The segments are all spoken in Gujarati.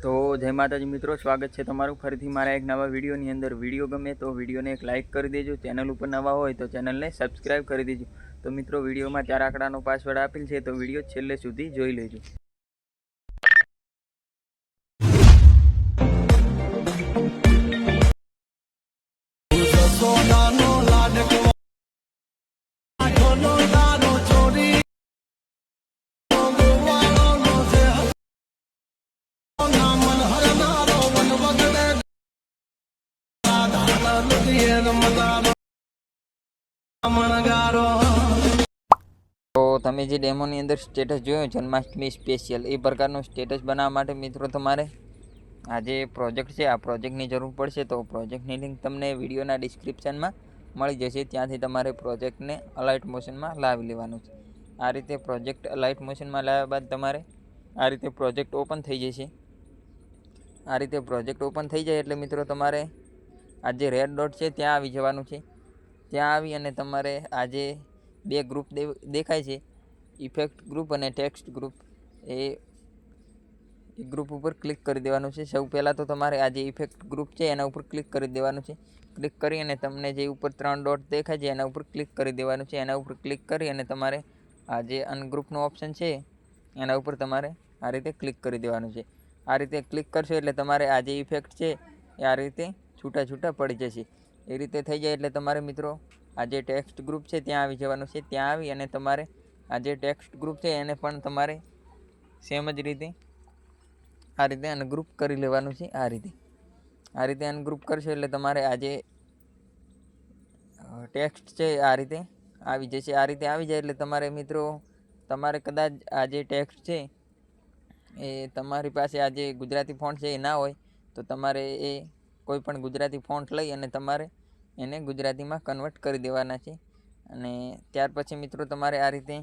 તો જય માતાજી મિત્રો, સ્વાગત છે તમારું ફરીથી મારા એક નવા વિડીયોની અંદર. વિડીયો ગમે તો વિડીયોને એક લાઇક કરી દેજો. ચેનલ ઉપર નવા હોય તો ચેનલને સબસ્ક્રાઈબ કરી દેજો. તો મિત્રો, વિડીયોમાં 4 આંકડાનો પાસવર્ડ આપેલ છે, તો વિડીયો છેલ્લે સુધી જોઈ લેજો. તો તમે જે ડેમોની અંદર સ્ટેટસ જોયું જન્માષ્ટમી સ્પેશિયલ, એ પ્રકારનું સ્ટેટસ બનાવવા માટે મિત્રો તમારે આ જે પ્રોજેક્ટ છે, આ પ્રોજેક્ટની જરૂર પડશે. તો પ્રોજેક્ટની લિંક તમને વિડીયોના ડિસ્ક્રિપ્શનમાં મળી જશે. ત્યાંથી તમારે પ્રોજેક્ટને અલાઇટ મોશનમાં લાવી લેવાનું છે. આ રીતે પ્રોજેક્ટ અલાઇટ મોશનમાં લાવ્યા બાદ તમારે આ રીતે પ્રોજેક્ટ ઓપન થઈ જશે. આ રીતે પ્રોજેક્ટ ઓપન થઈ જાય એટલે મિત્રો તમારે આ જે રેડ ડોટ છે ત્યાં આવી જવાનું છે. ત્યાં આવી અને તમારે આ જે 2 ગ્રુપ દેખાય છે, ઇફેક્ટ ગ્રુપ અને ટેક્સ્ટ ગ્રુપ, એ ગ્રુપ ઉપર ક્લિક કરી દેવાનું છે. સૌ પહેલાં તો તમારે આ જે ઇફેક્ટ ગ્રુપ છે એના ઉપર ક્લિક કરી દેવાનું છે. ક્લિક કરી અને તમને જે ઉપર 3 ડોટ દેખાય છે એના ઉપર ક્લિક કરી દેવાનું છે. એના ઉપર ક્લિક કરી અને તમારે આ જે અનગ્રુપનો ઓપ્શન છે એના ઉપર તમારે આ રીતે ક્લિક કરી દેવાનું છે. આ રીતે ક્લિક કરશો એટલે તમારે આ જે ઇફેક્ટ છે એ આ રીતે છૂટા છૂટા પડી જશે. એ રીતે થઈ જાય એટલે તમારે મિત્રો આ જે ટેક્સ્ટ ગ્રુપ છે ત્યાં આવી જવાનું છે. ત્યાં આવી અને તમારે આ જે ટેક્સ્ટ ગ્રુપ છે એને પણ તમારે સેમ જ રીતે આ રીતે અનગ્રુપ કરી લેવાનું છે. આ રીતે અનગ્રુપ કરશો એટલે તમારે આ જે ટેક્સ્ટ છે આ રીતે આવી જશે. આ રીતે આવી જાય એટલે તમારે મિત્રો તમારે કદાચ આ જે ટેક્સ્ટ છે એ તમારી પાસે આ જે ગુજરાતી ફોન્ટ છે એ ના હોય તો તમારે એ કોઈ પણ ગુજરાતી ફોન્ટ લઈ અને તમારે એને ગુજરાતીમાં કન્વર્ટ કરી દેવાના છે. અને ત્યાર પછી મિત્રો તમારે આ રીતે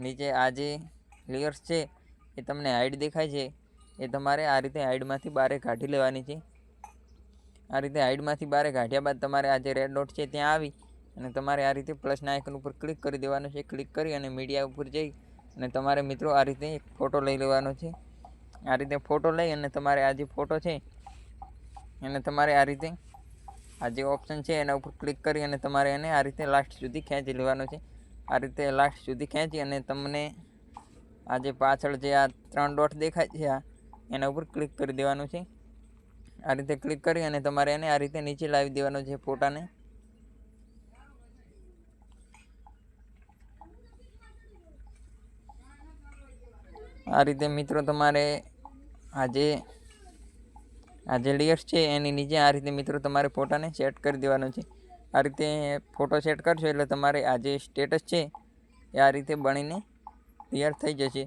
નીચે આ જે લેયર્સ છે એ તમને હાઈડ દેખાય છે, એ તમારે આ રીતે હાઈડમાંથી બહાર કાઢી લેવાની છે. આ રીતે હાઈડમાંથી બહાર કાઢ્યા બાદ તમારે આ જે રેડ ડોટ છે ત્યાં આવી અને તમારે આ રીતે પ્લસના આઇકન ઉપર ક્લિક કરી દેવાનું છે. ક્લિક કરી અને મીડિયા ઉપર જઈ અને તમારે મિત્રો આ રીતે એક ફોટો લઈ લેવાનો છે. આ રીતે ફોટો લઈ અને તમારે આ જે ફોટો છે એને તમારે આ રીતે આ જે ઓપ્શન છે એના ઉપર ક્લિક કરી અને તમારે એને આ રીતે લાસ્ટ સુધી ખેંચી લેવાનો છે. આ રીતે લાસ્ટ સુધી ખેંચી અને તમને આ જે પાછળ જે આ 3 ડોટ દેખાય છે એના ઉપર ક્લિક કરી દેવાનું છે. આ રીતે ક્લિક કરી અને તમારે એને આ રીતે નીચે લાવી દેવાનો છે ફોટાને. આ રીતે મિત્રો તમારે આ જે લેયર્સ છે એની નીચે આ રીતે મિત્રો તમારે ફોટાને સેટ કરી દેવાનો છે. આ રીતે ફોટો સેટ કરશો એટલે તમારે આ જે સ્ટેટસ છે એ આ રીતે બનીને તૈયાર થઈ જશે.